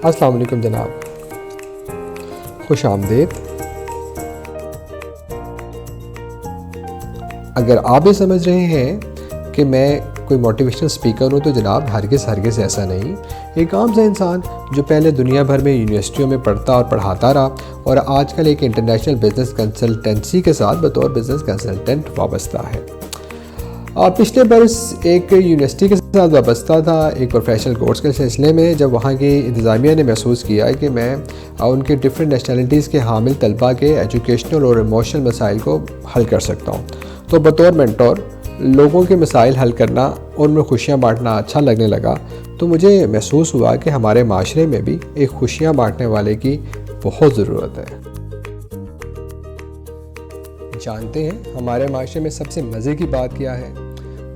अस्सलाम वालेकुम जनाब, खुश आमदीद। अगर आप ये समझ रहे हैं कि मैं कोई मोटिवेशनल स्पीकर हूँ तो जनाब हरगिज़ ऐसा नहीं। एक आम सा इंसान जो पहले दुनिया भर में यूनिवर्सिटियों में पढ़ता और पढ़ाता रहा और आजकल एक इंटरनेशनल बिज़नेस कंसल्टेंसी के साथ बतौर बिज़नेस कंसल्टेंट वाबस्ता है। पिछले बरस एक यूनिवर्सिटी के साथ वाबस्ता था एक प्रोफेशनल कोर्स के सिलसिले में, जब वहाँ की इंतज़ामिया ने महसूस किया कि मैं उनके डिफरेंट नेशनलिटीज़ के हामिल तलबा के एजुकेशनल और इमोशनल मसाइल को हल कर सकता हूँ। तो बतौर मेंटोर लोगों के मसाइल हल करना, उनमें खुशियाँ बांटना अच्छा लगने लगा। तो मुझे महसूस हुआ कि हमारे माशरे में भी एक खुशियाँ बांटने वाले की बहुत ज़रूरत है। जानते हैं हमारे माशरे में सबसे मज़े की बात क्या है?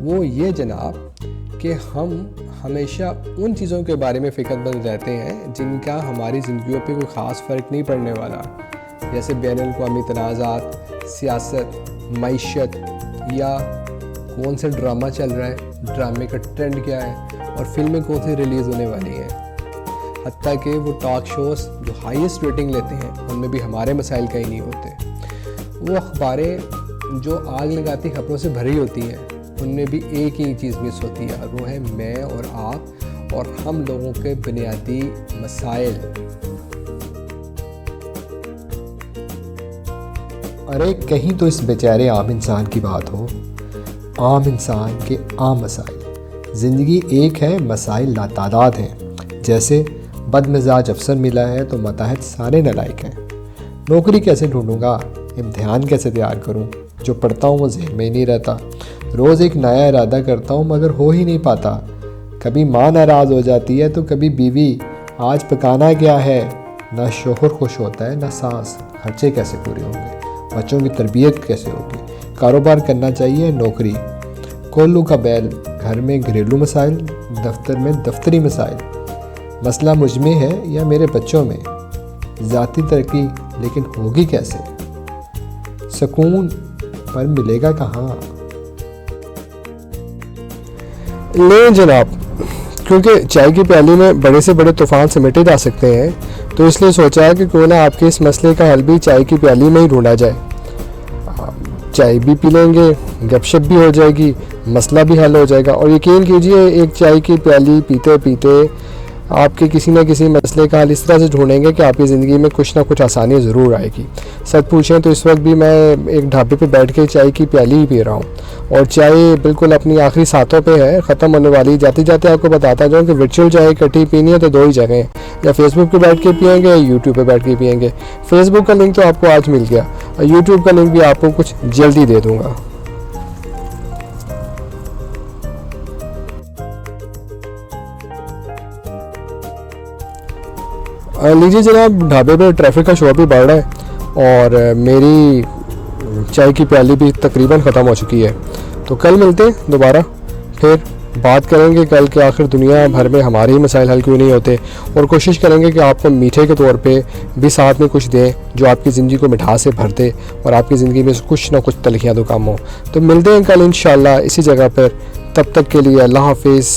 वो ये जनाब कि हम हमेशा उन चीज़ों के बारे में फ़िक्रमंद रहते हैं जिनका हमारी ज़िंदगियों पे कोई ख़ास फ़र्क नहीं पड़ने वाला, जैसे बैनुल-अक़वामी तनाज़ात, सियासत, मईशत या कौन सा ड्रामा चल रहा है, ड्रामे का ट्रेंड क्या है और फिल्में कौन सी रिलीज़ होने वाली हैं। हत्ता कि वो टॉक शोज़ जो हाईएस्ट रेटिंग लेते हैं उनमें भी हमारे मसाइल कहीं नहीं होते। वो अखबारें जो आग लगाती खबरों से भरी होती हैं उनमें भी एक ही चीज़ मिस होती है, और वो है मैं और आप और हम लोगों के बुनियादी मसाइल। अरे कहीं तो इस बेचारे आम इंसान की बात हो, आम इंसान के आम मसाइल। ज़िंदगी एक है, मसाइल लातादाद हैं। जैसे बदमिजाज अफसर मिला है तो मतहत सारे नालायक हैं। नौकरी कैसे ढूंढूंगा, इम्तिहान कैसे तैयार करूं, जो पढ़ता हूं वो ज़हन में ही नहीं रहता। रोज़ एक नया इरादा करता हूं मगर हो ही नहीं पाता। कभी माँ नाराज़ हो जाती है तो कभी बीवी, आज पकाना क्या है। ना शोहर खुश होता है ना सास। खर्चे कैसे पूरे होंगे, बच्चों की तरबियत कैसे होगी। कारोबार करना चाहिए, नौकरी। कोल्लू का बैल, घर में घरेलू मसाइल, दफ्तर में दफ्तरी मसाइल। मसला मुझ में है या मेरे बच्चों में। ज़ाती तरक्की लेकिन होगी कैसे, सुकून पर मिलेगा कहाँ। नहीं जनाब, क्योंकि चाय की प्याली में बड़े से बड़े तूफ़ान समेटे जा सकते हैं, तो इसलिए सोचा है कि क्यों ना आपके इस मसले का हल भी चाय की प्याली में ही ढूंढा जाए। चाय भी पी लेंगे, गपशप भी हो जाएगी, मसला भी हल हो जाएगा। और यकीन कीजिए एक चाय की प्याली पीते पीते आपके किसी न किसी मसले का हल इस तरह से ढूंढेंगे कि आपकी ज़िंदगी में कुछ ना कुछ आसानी ज़रूर आएगी। सच पूछें तो इस वक्त भी मैं एक ढाबे पे बैठ के चाय की प्याली ही पी रहा हूँ और चाय बिल्कुल अपनी आखिरी सांसों पे है, ख़त्म होने वाली। जाते जाते आपको बताता जाऊँ कि वर्चुअल चाय इकट्ठी पीनी है तो दो ही जगह हैं, या फेसबुक पे बैठ के पियेंगे या यूट्यूब पे बैठ के पियेंगे। फेसबुक का लिंक तो आपको आज मिल गया और यूट्यूब का लिंक भी आपको कुछ जल्दी दे दूँगा। लीजिए जनाब, ढाबे पे ट्रैफिक का शोर भी बढ़ रहा है और मेरी चाय की प्याली भी तकरीबन ख़त्म हो चुकी है। तो कल मिलते हैं दोबारा, फिर बात करेंगे कल के आखिर दुनिया भर में हमारे ही मसाइल हल क्यों नहीं होते, और कोशिश करेंगे कि आपको मीठे के तौर पे भी साथ में कुछ दें जो आपकी ज़िंदगी को मिठास से भर दे और आपकी ज़िंदगी में कुछ ना कुछ तलखियाँ तो कम हो। तो मिलते हैं कल इंशाल्लाह इसी जगह पर। तब तक के लिए अल्लाह हाफिज़।